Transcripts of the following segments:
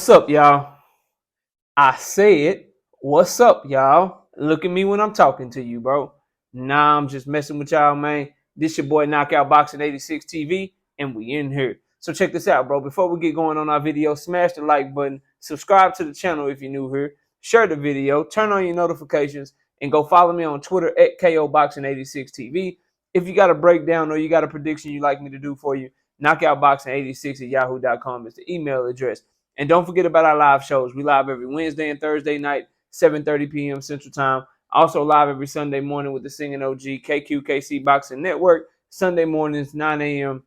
What's up, y'all? I said, what's up, y'all? Look at me when I'm talking to you, bro. Nah, I'm just messing with y'all, man. This your boy Knockout Boxing 86 TV, and we in here. So check this out, bro. Before we get going on our video, smash the like button, subscribe to the channel if you're new here, share the video, turn on your notifications, and go follow me on Twitter at KOBoxing86TV. If you got a breakdown or you got a prediction you'd like me to do for you, knockoutboxing86 at yahoo.com is the email address. And don't forget about our live shows. We live every Wednesday and Thursday night, 7:30 p.m. Central Time. Also live every Sunday morning with the Singing OG KQKC Boxing Network. Sunday mornings, 9 a.m.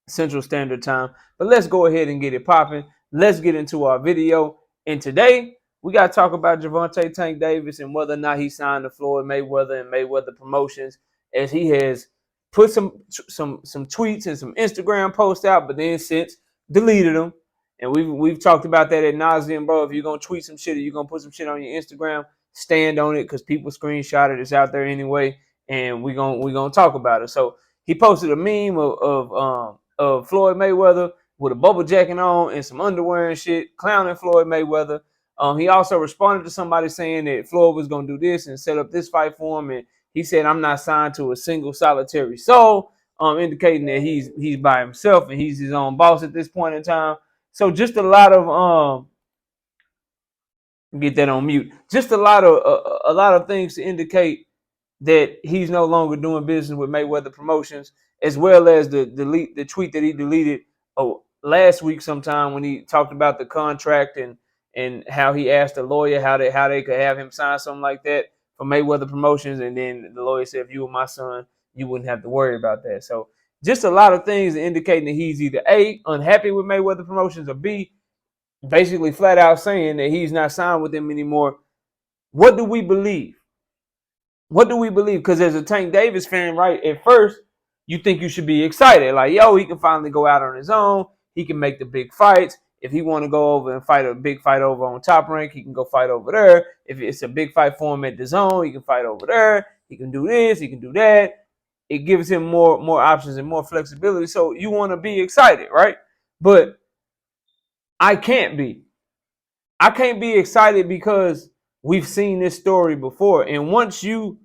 Central Standard Time. But let's go ahead and get it popping. Let's get into our video. And today, we got to talk about Gervonta Tank Davis and whether or not he signed to Floyd Mayweather and Mayweather Promotions, as he has put some tweets and some Instagram posts out, but then since deleted them. And we've talked about that ad nauseum, bro. If you're gonna tweet some shit or you're gonna put some shit on your Instagram, stand on it, because people screenshot it. It's out there anyway, and we gonna talk about it. So he posted a meme of Floyd Mayweather with a bubble jacket on and some underwear and shit, clowning Floyd Mayweather. He also responded to somebody saying that Floyd was gonna do this and set up this fight for him, and he said, "I'm not signed to a single solitary soul," indicating that he's by himself and he's his own boss at this point in time. So just a lot of get that on mute. Just a lot of things to indicate that he's no longer doing business with Mayweather Promotions, as well as the tweet that he deleted last week sometime when he talked about the contract and how he asked the lawyer how they could have him sign something like that for Mayweather Promotions, and then the lawyer said, if you were my son, you wouldn't have to worry about that. So just a lot of things indicating that he's either A, unhappy with Mayweather Promotions, or B, basically flat out saying that he's not signed with them anymore. What do we believe? What do we believe? Because as a Tank Davis fan, right, at first, you think you should be excited. Like, yo, he can finally go out on his own. He can make the big fights. If he want to go over and fight a big fight over on Top Rank, he can go fight over there. If it's a big fight for him at the zone, he can fight over there. He can do this. He can do that. It gives him more options and more flexibility. So you want to be excited, right? But I can't be. I can't be excited because we've seen this story before. And once you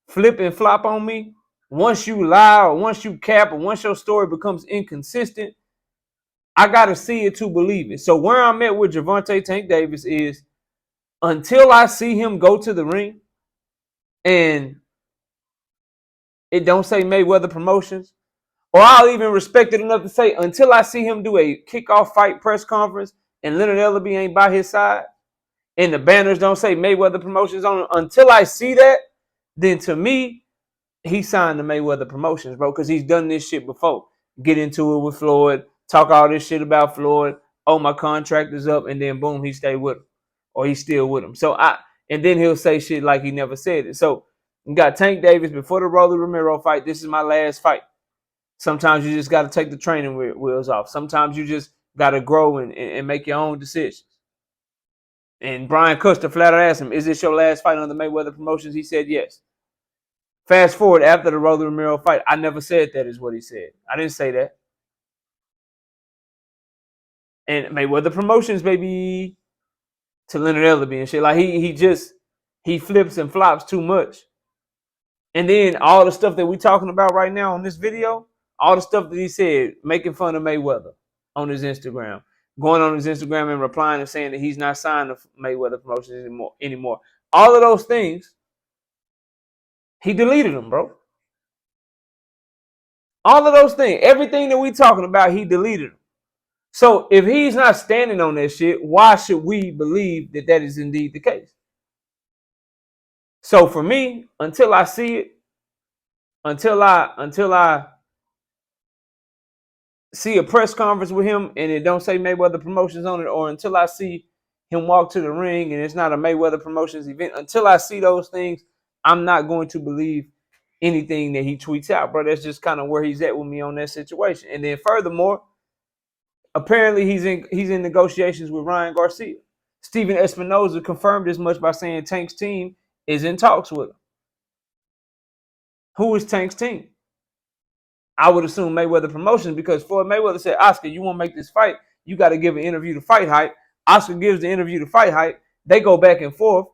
flip and flop on me, once you lie or once you cap or once your story becomes inconsistent, I got to see it to believe it. So where I'm at with Gervonta Tank Davis is, until I see him go to the ring and it don't say Mayweather Promotions, or I'll even respect it enough to say, until I see him do a kickoff fight press conference and Leonard Ellerbe ain't by his side, and the banners don't say Mayweather Promotions on it, until I see that, then to me, he signed to Mayweather Promotions, bro, because he's done this shit before. Get into it with Floyd, talk all this shit about Floyd. Oh, my contract is up, and then boom, he stayed with him, or he's still with him. And then he'll say shit like he never said it. So you got Tank Davis before the Rolly Romero fight. This is my last fight. Sometimes you just got to take the training wheels off. Sometimes you just got to grow and make your own decisions. And Brian Custer flat out asked him, "Is this your last fight on the Mayweather Promotions?" He said yes. Fast forward after the Rolly Romero fight, I never said that is what he said. I didn't say that. And Mayweather Promotions, baby, to Leonard Ellerbe and shit. Like he flips and flops too much. And then all the stuff that we talking about right now on this video, all the stuff that he said, making fun of Mayweather on his Instagram, going on his Instagram and replying and saying that he's not signed to Mayweather Promotions anymore. All of those things, he deleted them, bro. All of those things, everything that we talking about, he deleted them. So if he's not standing on that shit, why should we believe that that is indeed the case? So for me, until I see it, until I see a press conference with him and it don't say Mayweather Promotions on it, or until I see him walk to the ring and it's not a Mayweather Promotions event, until I see those things, I'm not going to believe anything that he tweets out, bro. That's just kind of where he's at with me on that situation. And then furthermore, apparently he's in negotiations with Ryan Garcia. Steven Espinoza confirmed as much by saying Tank's team is in talks with him. Who is Tank's team? I would assume Mayweather Promotions, because Floyd Mayweather said, "Oscar, you want to make this fight, you got to give an interview to Fight Hype. Oscar gives the interview to Fight Hype. They go back and forth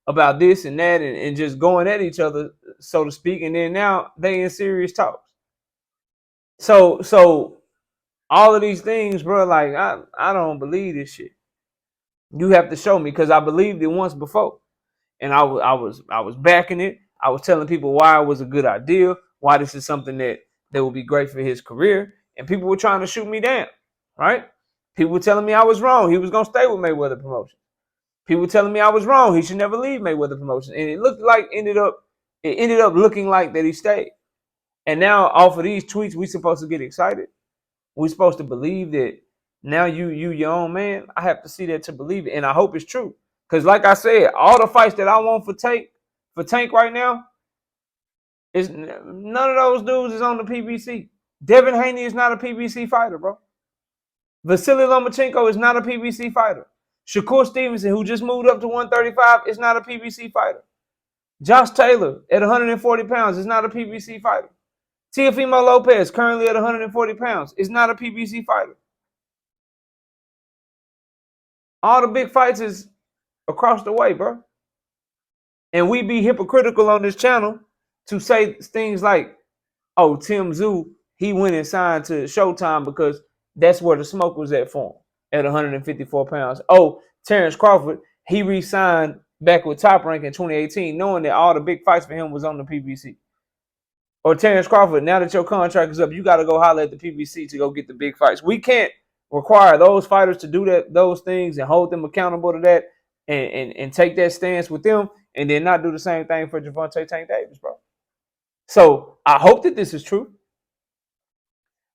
about this and that and just going at each other, so to speak. And then now they in serious talks. So all of these things, bro, like I don't believe this shit. You have to show me, because I believed it once before, and I was backing it. I was telling people why it was a good idea, why this is something that would be great for his career, and people were trying to shoot me down, right? People were telling me I was wrong. He was gonna stay with Mayweather Promotions. People were telling me I was wrong. He should never leave Mayweather Promotions, and it ended up looking like that he stayed. And now off of these tweets, we supposed to get excited. We're supposed to believe that now you your own man. I have to see that to believe it, and I hope it's true. Because like I said, all the fights that I want for Tank right now, is none of those dudes is on the PBC. Devin Haney is not a PBC fighter, bro. Vasily Lomachenko is not a PBC fighter. Shakur Stevenson, who just moved up to 135, is not a PBC fighter. Josh Taylor at 140 pounds is not a PBC fighter. Teofimo Lopez, currently at 140 pounds, is not a PBC fighter. All the big fights is across the way, bro. And we be hypocritical on this channel to say things like, oh, Tim Tszyu, he went and signed to Showtime because that's where the smoke was at for him at 154 pounds. Oh, Terrence Crawford, he re-signed back with Top Rank in 2018, knowing that all the big fights for him was on the PBC. Or Terrence Crawford, now that your contract is up, you got to go holler at the PBC to go get the big fights. We can't require those fighters to do those things and hold them accountable to that and take that stance with them, and then not do the same thing for Gervonta Tank Davis, bro. So I hope that this is true.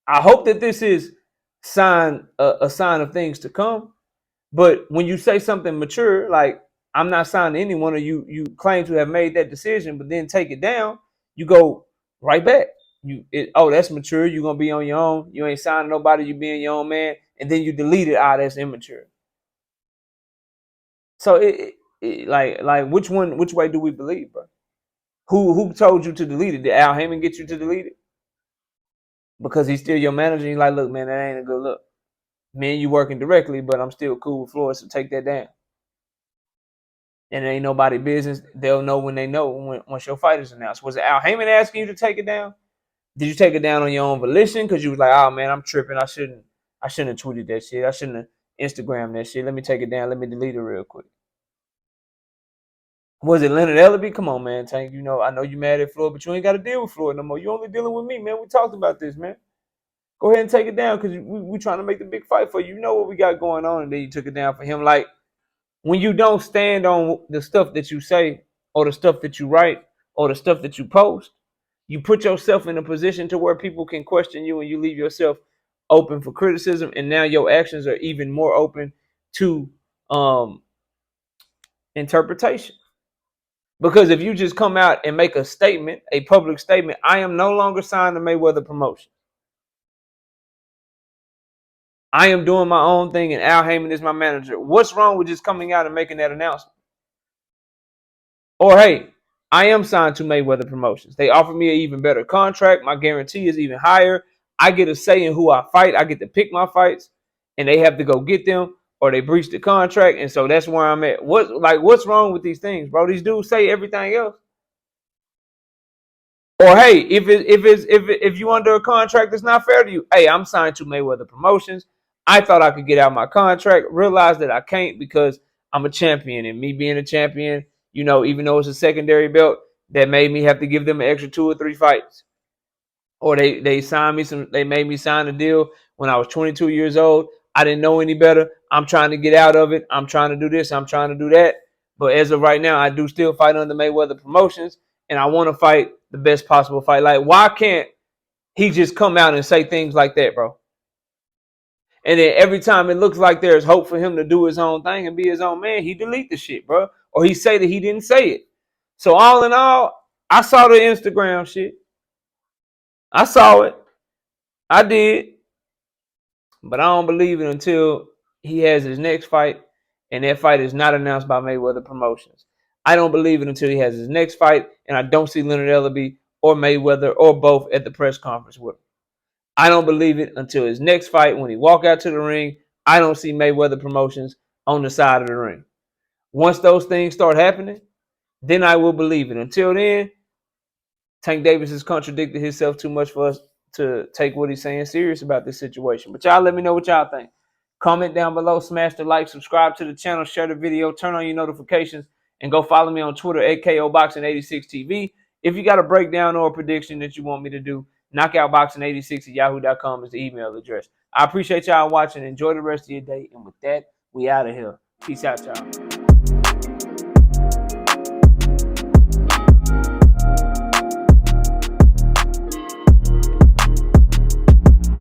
I hope that this is a sign of things to come. But when you say something mature, like I'm not signing anyone, or you claim to have made that decision, but then take it down, you go right back. That's mature. You're gonna be on your own. You ain't signing nobody. You being your own man, and then you delete it. That's immature. So like which way do we believe, bro? Who told you to delete it? Did Al Heyman get you to delete it? Because he's still your manager. He's like, look, man, that ain't a good look. Me and you working directly, but I'm still cool with Floyd, so take that down. And it ain't nobody business. They'll know when they know once your fight is announced. Was it Al Heyman asking you to take it down? Did you take it down on your own volition? Because you was like, oh man, I'm tripping. I shouldn't have tweeted that shit. I shouldn't have Instagrammed that shit. Let me take it down. Let me delete it real quick. Was it Leonard Ellerby? Come on, man, Tank. I know you mad at Floyd, but you ain't got to deal with Floyd no more. You only dealing with me, man. We talked about this, man. Go ahead and take it down, because we trying to make the big fight for you. You know what we got going on, and then you took it down for him. Like, when you don't stand on the stuff that you say, or the stuff that you write, or the stuff that you post, you put yourself in a position to where people can question you, and you leave yourself open for criticism, and now your actions are even more open to interpretation. Because if you just come out and make a statement, a public statement, I am no longer signed to Mayweather Promotion. I am doing my own thing, and Al Heyman is my manager. What's wrong with just coming out and making that announcement? Or, hey, I am signed to Mayweather Promotions. They offer me an even better contract. My guarantee is even higher. I get a say in who I fight. I get to pick my fights, and they have to go get them, or they breach the contract, and so that's where I'm at. What's wrong with these things, bro? These dudes say everything else. Or, hey, if you under a contract that's not fair to you, hey, I'm signed to Mayweather Promotions. I thought I could get out my contract, realized that I can't because I'm a champion, and me being a champion, even though it's a secondary belt, that made me have to give them an extra 2 or 3 fights. Or they made me sign a deal when I was 22 years old. I didn't know any better. I'm trying to get out of it. I'm trying to do this. I'm trying to do that. But as of right now, I do still fight under Mayweather Promotions, and I want to fight the best possible fight. Like, why can't he just come out and say things like that, bro? And then every time it looks like there's hope for him to do his own thing and be his own man, he delete the shit, bro. Or he say that he didn't say it. So all in all, I saw the Instagram shit. I saw it. I did. But I don't believe it until he has his next fight, and that fight is not announced by Mayweather Promotions. I don't believe it until he has his next fight, and I don't see Leonard Ellerby or Mayweather or both at the press conference with him. I don't believe it until his next fight when he walk out to the ring. I don't see Mayweather Promotions on the side of the ring. Once those things start happening, then I will believe it. Until then, Tank Davis has contradicted himself too much for us to take what he's saying serious about this situation. But y'all let me know what y'all think. Comment down below, smash the like, subscribe to the channel, share the video, turn on your notifications, and go follow me on Twitter at KOBoxing86TV. If you got a breakdown or a prediction that you want me to do, knockoutboxing86 at yahoo.com is the email address. I appreciate y'all watching. Enjoy the rest of your day. And with that, we out of here. Peace out, y'all.